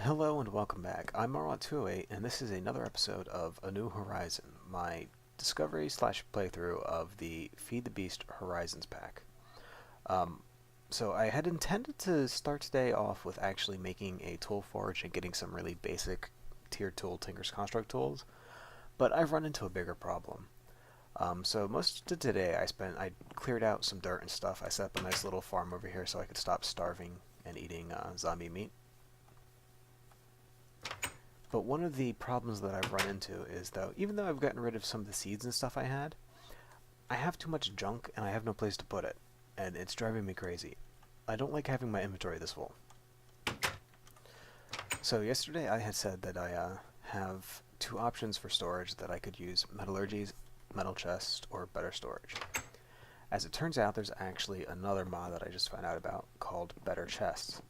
Hello and welcome back. I'm Marwan208 and this is another episode of A New Horizon, my discovery slash playthrough of the Feed the Beast Horizons pack. Um, so I had intended to start today off with actually making a tool forge and getting some really basic tier tool Tinker's Construct tools, but I've run into a bigger problem. So most of today I cleared out some dirt and stuff. I set up a nice little farm over here so I could stop starving and eating zombie meat. But one of the problems that I've run into is, though, even though I've gotten rid of some of the seeds and stuff I have too much junk and I have no place to put it, and it's driving me crazy. I don't like having my inventory this full. So yesterday I had said that I have two options for storage, that I could use metallurgies, metal chest, or better storage. As it turns out, there's actually another mod that I just found out about called Better Chests.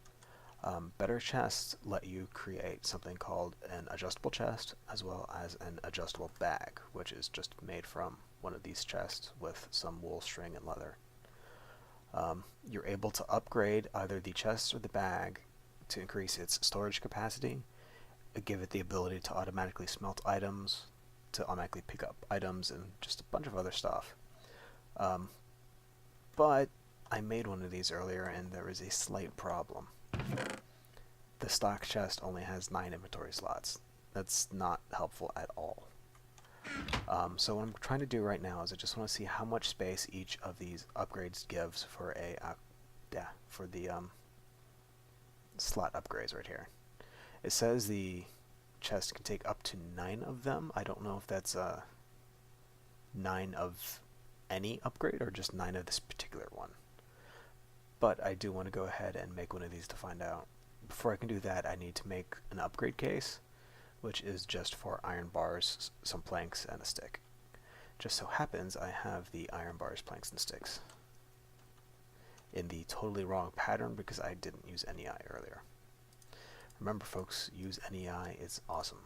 Better chests let you create something called an adjustable chest as well as an adjustable bag, which is just made from one of these chests with some wool, string, and leather. You're able to upgrade either the chest or the bag to increase its storage capacity, give it the ability to automatically smelt items, to automatically pick up items, and just a bunch of other stuff. But I made one of these earlier and there is a slight problem. The stock chest only has 9 inventory slots. That's not helpful at all. So what I'm trying to do right now is I just want to see how much space each of these upgrades gives for the slot upgrades right here. It says the chest can take up to 9 of them. I don't know if that's 9 of any upgrade or just 9 of this particular one. But I do want to go ahead and make one of these to find out. Before I can do that, I need to make an upgrade case, which is just for iron bars, some planks, and a stick. Just so happens I have the iron bars, planks, and sticks in the totally wrong pattern because I didn't use NEI earlier. Remember folks, use NEI, it's awesome.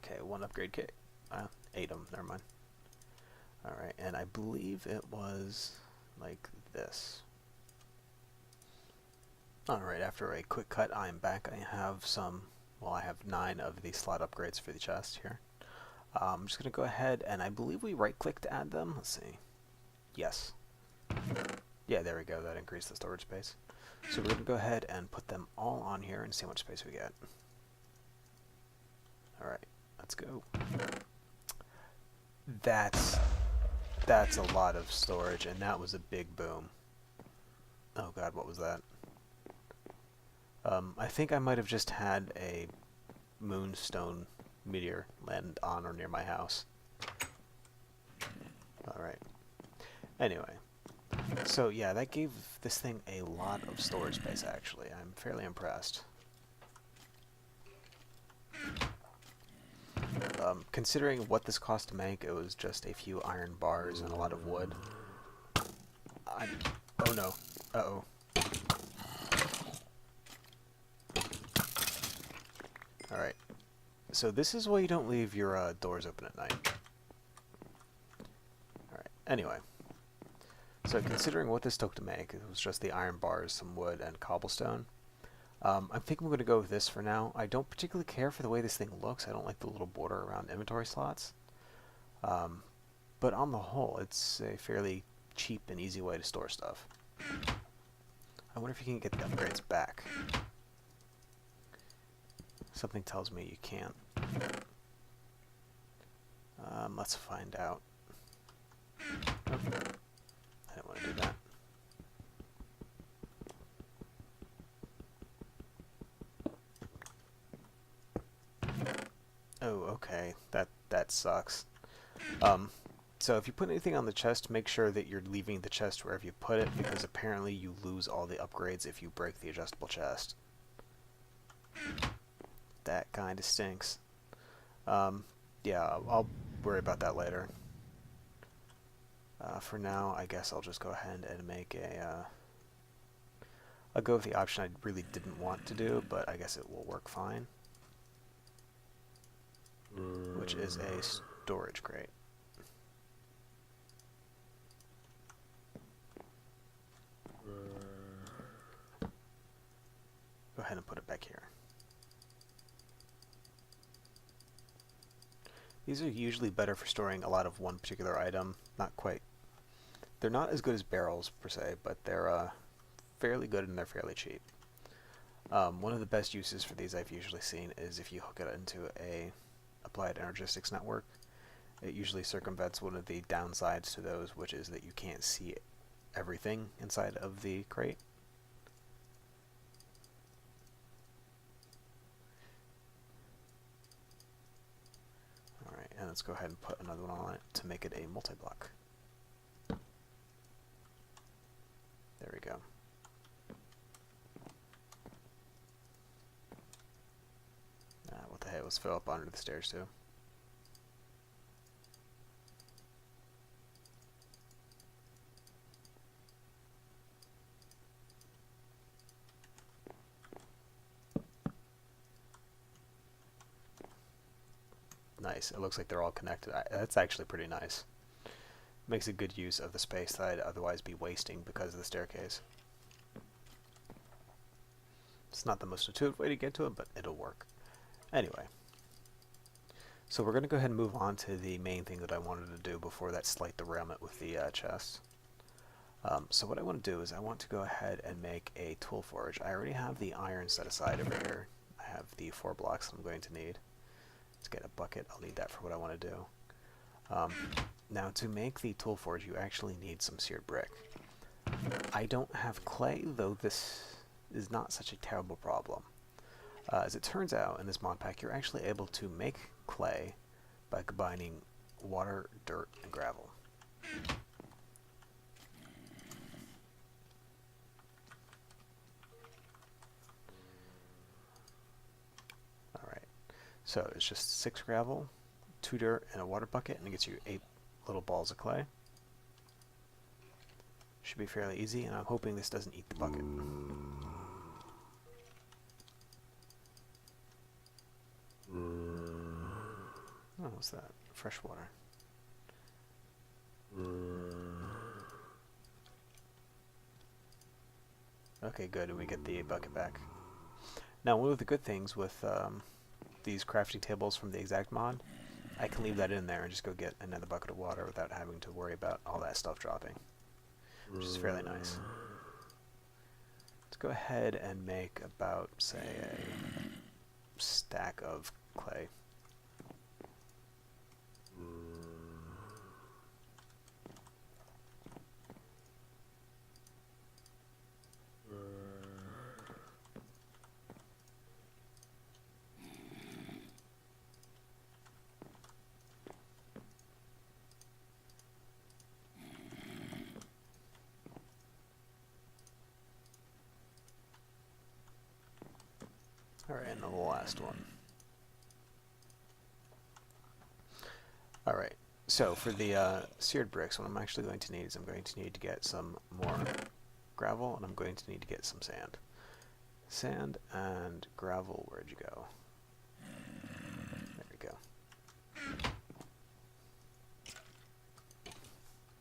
Okay, one upgrade kit. 8 of them, never mind. Alright, and I believe it was like this. Alright, after a quick cut, I'm back. I have I have 9 of the slot upgrades for the chest here. I'm just going to go ahead and I believe we right click to add them. Let's see. Yes. Yeah, there we go. That increased the storage space. So we're going to go ahead and put them all on here and see how much space we get. Alright, let's go. That's a lot of storage, and that was a big boom. Oh god, what was that? I think I might have just had a moonstone meteor land on or near my house. Alright. Anyway. So yeah, that gave this thing a lot of storage space actually. I'm fairly impressed. Considering what this cost to make, it was just a few iron bars and a lot of wood. Oh no. Uh-oh. Alright. So this is why you don't leave your doors open at night. Alright, anyway. So considering what this took to make, it was just the iron bars, some wood, and cobblestone. I think I'm going to go with this for now. I don't particularly care for the way this thing looks. I don't like the little border around inventory slots. But on the whole, it's a fairly cheap and easy way to store stuff. I wonder if you can get the upgrades back. Something tells me you can't. Let's find out. Oh, I didn't want to do that. Oh, okay. That sucks. So if you put anything on the chest, make sure that you're leaving the chest wherever you put it, because apparently you lose all the upgrades if you break the adjustable chest. That kinda stinks. Yeah, I'll worry about that later. For now, I guess I'll just go ahead and make I'll go with the option I really didn't want to do, but I guess it will work fine. Which is a storage crate. ahead and put it back here. These are usually better for storing a lot of one particular item. Not quite. They're not as good as barrels per se, but they're fairly good and they're fairly cheap. One of the best uses for these I've usually seen is if you hook it into a applied energistics network. It usually circumvents one of the downsides to those, which is that you can't see everything inside of the crate. Alright, and let's go ahead and put another one on it to make it a multi-block. There we go. What the heck, let's fill up under the stairs too. Nice. It looks like they're all connected. That's actually pretty nice. Makes a good use of the space that I'd otherwise be wasting because of the staircase. It's not the most intuitive way to get to it, but it'll work. Anyway, so we're going to go ahead and move on to the main thing that I wanted to do before that slight derailment with the chests. So what I want to do is I want to go ahead and make a tool forge. I already have the iron set aside over here. I have the 4 blocks that I'm going to need. Let's get a bucket. I'll need that for what I want to do. Now to make the tool forge you actually need some seared brick. I don't have clay, though this is not such a terrible problem. As it turns out, in this mod pack, you're actually able to make clay by combining water, dirt, and gravel. Alright, so it's just 6 gravel, 2 dirt, and a water bucket, and it gets you 8 little balls of clay. Should be fairly easy, and I'm hoping this doesn't eat the bucket. Oh, what's that? Fresh water. Okay, good, and we get the bucket back. Now, one of the good things with these crafting tables from the Exact mod, I can leave that in there and just go get another bucket of water without having to worry about all that stuff dropping, which is fairly nice. Let's go ahead and make about, say, a stack of clay. Alright, and the last one. Alright, so for the seared bricks, what I'm actually going to need is I'm going to need to get some more gravel, and I'm going to need to get some sand. Sand and gravel, where'd you go? There we go.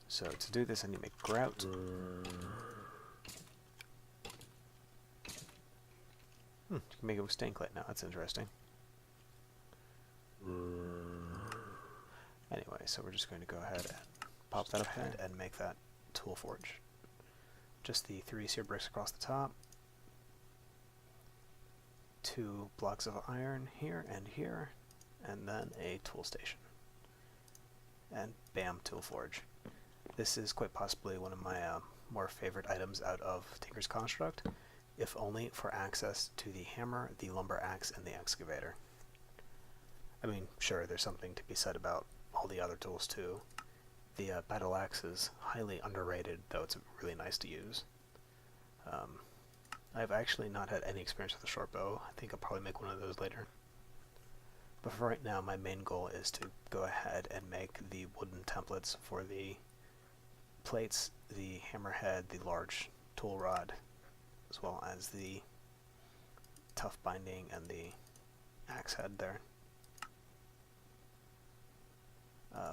So to do this I need to make grout. You can make it with stained now, that's interesting. Anyway, so we're just going to go ahead and pop that ahead and make that tool forge. Just the 3 seared bricks across the top. 2 blocks of iron here, and then a tool station. And bam, tool forge. This is quite possibly one of my more favorite items out of Tinker's Construct, if only for access to the hammer, the lumber axe, and the excavator. I mean, sure, there's something to be said about all the other tools too. The battle axe is highly underrated, though it's really nice to use. I've actually not had any experience with a short bow. I think I'll probably make one of those later. But for right now, my main goal is to go ahead and make the wooden templates for the plates, the hammerhead, the large tool rod, as well as the tough binding and the axe head there.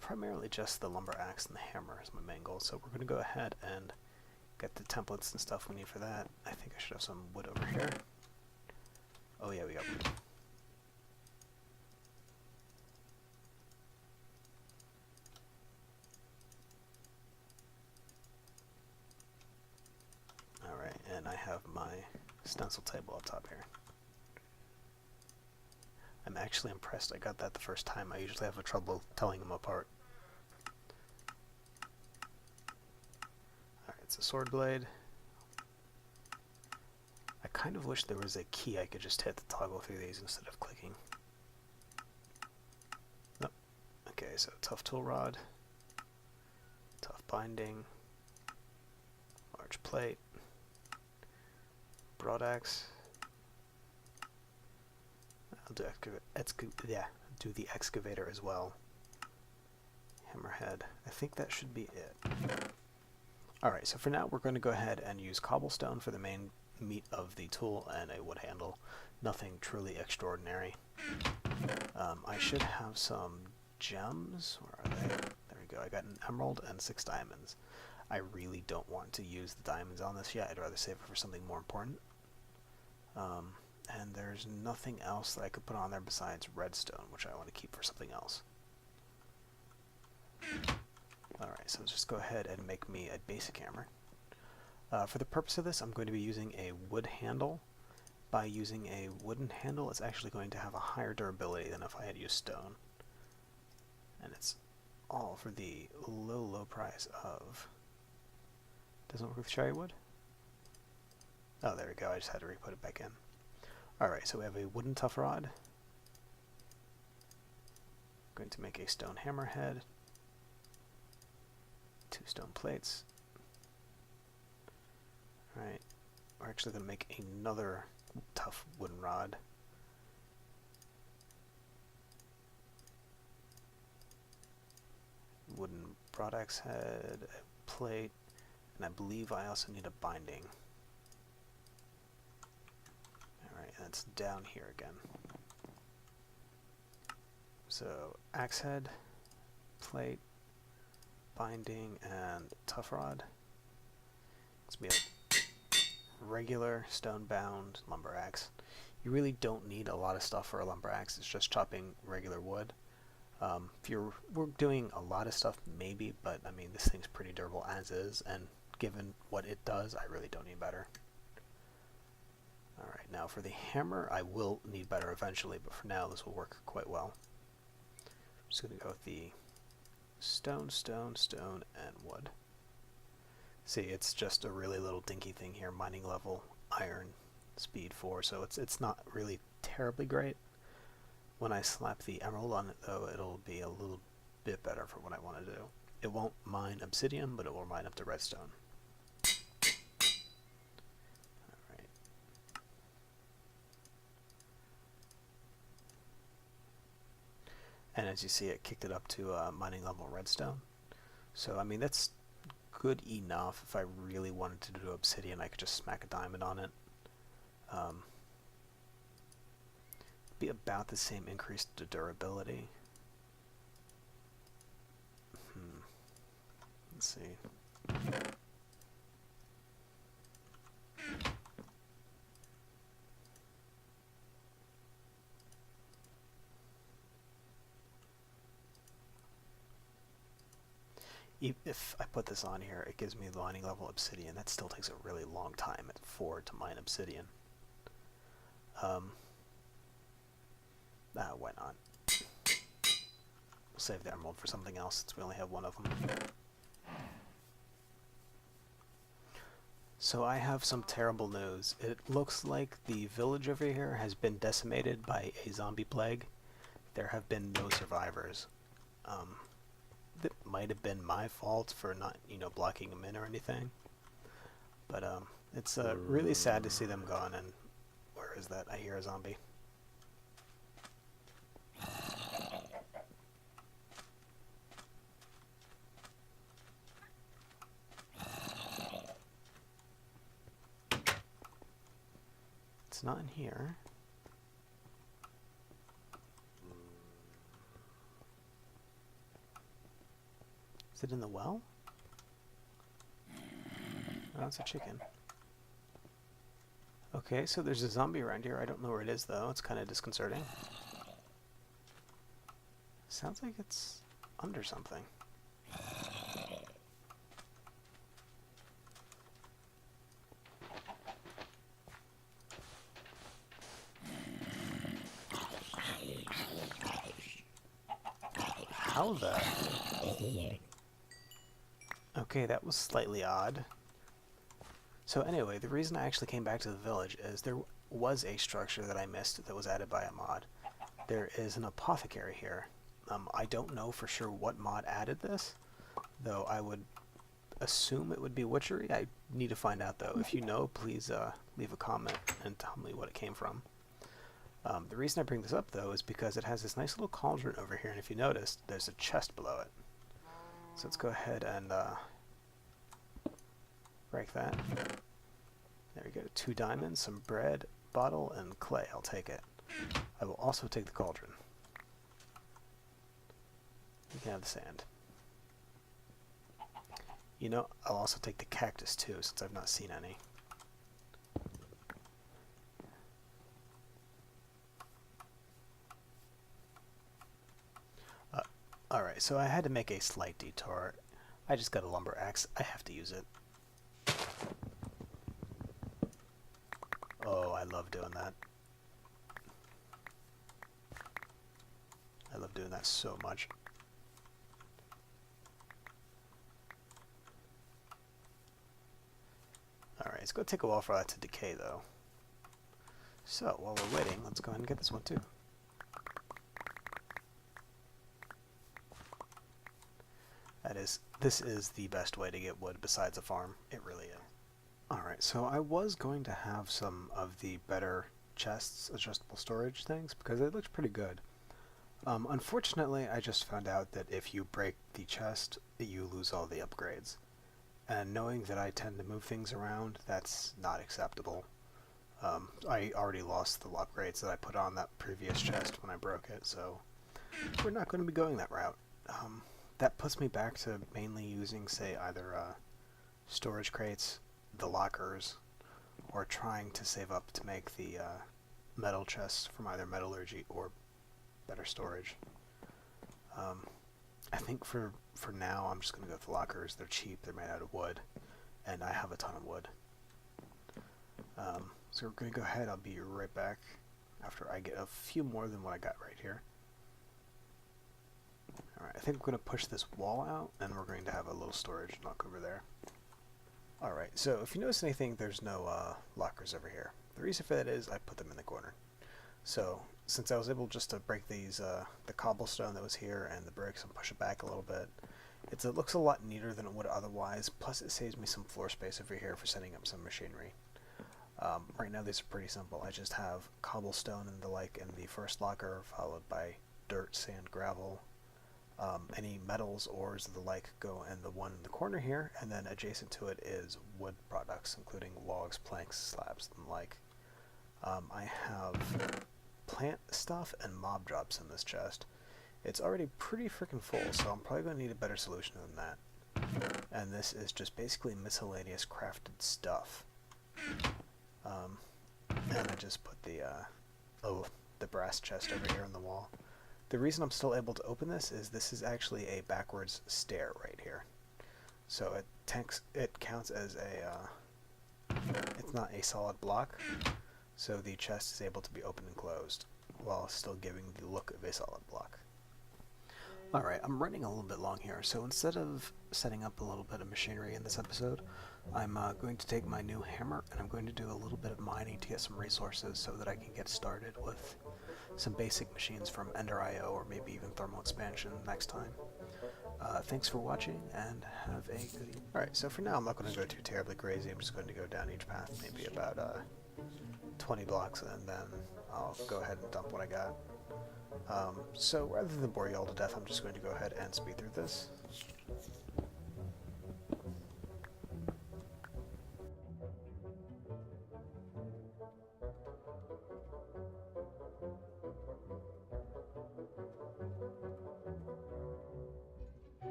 Primarily just the lumber axe and the hammer is my main goal, so we're going to go ahead and get the templates and stuff we need for that. I think I should have some wood over here. Oh yeah, we got wood. Alright, and I have my stencil table up top here. I'm actually impressed I got that the first time. I usually have trouble telling them apart. Alright, it's a sword blade. I kind of wish there was a key I could just hit to toggle through these instead of clicking. Nope. Okay, so tough tool rod, tough binding, large plate, broad axe. I'll do do the excavator as well. Hammerhead. I think that should be it. Alright, so for now we're going to go ahead and use cobblestone for the main meat of the tool and a wood handle. Nothing truly extraordinary. I should have some gems. Where are they? There we go. I got an emerald and 6 diamonds. I really don't want to use the diamonds on this yet. I'd rather save it for something more important. And there's nothing else that I could put on there besides redstone, which I want to keep for something else. Alright, so let's just go ahead and make me a basic hammer. For the purpose of this, I'm going to be using a wood handle. By using a wooden handle, it's actually going to have a higher durability than if I had used stone. And it's all for the low price of... Doesn't work with cherry wood? Oh, there we go. I just had to re-put it back in. Alright, so we have a wooden tough rod. I'm going to make a stone hammerhead. 2 stone plates. Alright, we're actually going to make another tough wooden rod. Wooden broad axe head, a plate, and I believe I also need a binding. Alright, and it's down here again. So, axe head, plate, binding, and tough rod. Let's be a regular stone-bound lumber axe. You really don't need a lot of stuff for a lumber axe. It's just chopping regular wood. If we're doing a lot of stuff, maybe, but I mean, this thing's pretty durable as is, and given what it does, I really don't need better. Alright, now for the hammer, I will need better eventually, but for now, this will work quite well. I'm just going to go with the stone, stone, stone, and wood. See, it's just a really little dinky thing here, mining level, iron, speed 4, so it's not really terribly great. When I slap the emerald on it, though, it'll be a little bit better for what I want to do. It won't mine obsidian, but it will mine up to redstone. Alright. And as you see, it kicked it up to mining level redstone. So, I mean, that's good enough. If I really wanted to do obsidian, I could just smack a diamond on it. Be about the same increase to durability. Let's see. If I put this on here, it gives me the mining level obsidian. That still takes a really long time at 4 to mine obsidian. Why not? We'll save the emerald for something else since we only have one of them. So I have some terrible news. It looks like the village over here has been decimated by a zombie plague. There have been no survivors. That might have been my fault for not, blocking them in or anything. But it's really sad to see them gone. And where is that? I hear a zombie. It's not in here. Is it in the well? Oh, it's a chicken. Okay, so there's a zombie around here. I don't know where it is, though. It's kind of disconcerting. Sounds like it's under something. How the... Okay, that was slightly odd. So anyway, the reason I actually came back to the village is there was a structure that I missed that was added by a mod. There is an apothecary here. I don't know for sure what mod added this, though I would assume it would be witchery. I need to find out, though. If you know, please leave a comment and tell me what it came from. The reason I bring this up, though, is because it has this nice little cauldron over here, and if you notice, there's a chest below it. So let's go ahead and break that. There we go. 2 diamonds, some bread, bottle, and clay. I'll take it. I will also take the cauldron. You can have the sand. You know, I'll also take the cactus too, since I've not seen any. Alright, so I had to make a slight detour. I just got a lumber axe. I have to use it. Oh, I love doing that. I love doing that so much. Alright, it's going to take a while for that to decay, though. So, while we're waiting, let's go ahead and get this one, too. This is the best way to get wood besides a farm. It really is. Alright, so I was going to have some of the better chests, adjustable storage things, because it looks pretty good. Unfortunately, I just found out that if you break the chest, you lose all the upgrades. And knowing that I tend to move things around, that's not acceptable. I already lost the upgrades that I put on that previous chest when I broke it, so we're not going to be going that route. That puts me back to mainly using, say, either storage crates, the lockers, or trying to save up to make the metal chests from either metallurgy or better storage. I think for now I'm just going to go with the lockers. They're cheap, they're made out of wood, and I have a ton of wood. So we're going to go ahead, I'll be right back after I get a few more than what I got right here. Alright, I think we're going to push this wall out, and we're going to have a little storage knock over there. Alright, so if you notice anything, there's no lockers over here. The reason for that is I put them in the corner. So, since I was able just to break these, the cobblestone that was here and the bricks and push it back a little bit, it looks a lot neater than it would otherwise, plus it saves me some floor space over here for setting up some machinery. Right now these are pretty simple. I just have cobblestone and the like in the first locker, followed by dirt, sand, gravel. Any metals, ores, and the like go in the one in the corner here, and then adjacent to it is wood products, including logs, planks, slabs, and the like. I have plant stuff and mob drops in this chest. It's already pretty freaking full, so I'm probably going to need a better solution than that. And this is just basically miscellaneous crafted stuff. And I just put the brass chest over here on the wall. The reason I'm still able to open this is actually a backwards stair right here. So it counts as it's not a solid block, so the chest is able to be opened and closed while still giving the look of a solid block. Alright, I'm running a little bit long here, so instead of setting up a little bit of machinery in this episode, I'm going to take my new hammer and I'm going to do a little bit of mining to get some resources so that I can get started with some basic machines from Ender.io or maybe even Thermal Expansion next time. Thanks for watching and have a good evening. Alright, so for now I'm not going to go too terribly crazy. I'm just going to go down each path maybe about 20 blocks and then I'll go ahead and dump what I got. So rather than bore you all to death, I'm just going to go ahead and speed through this.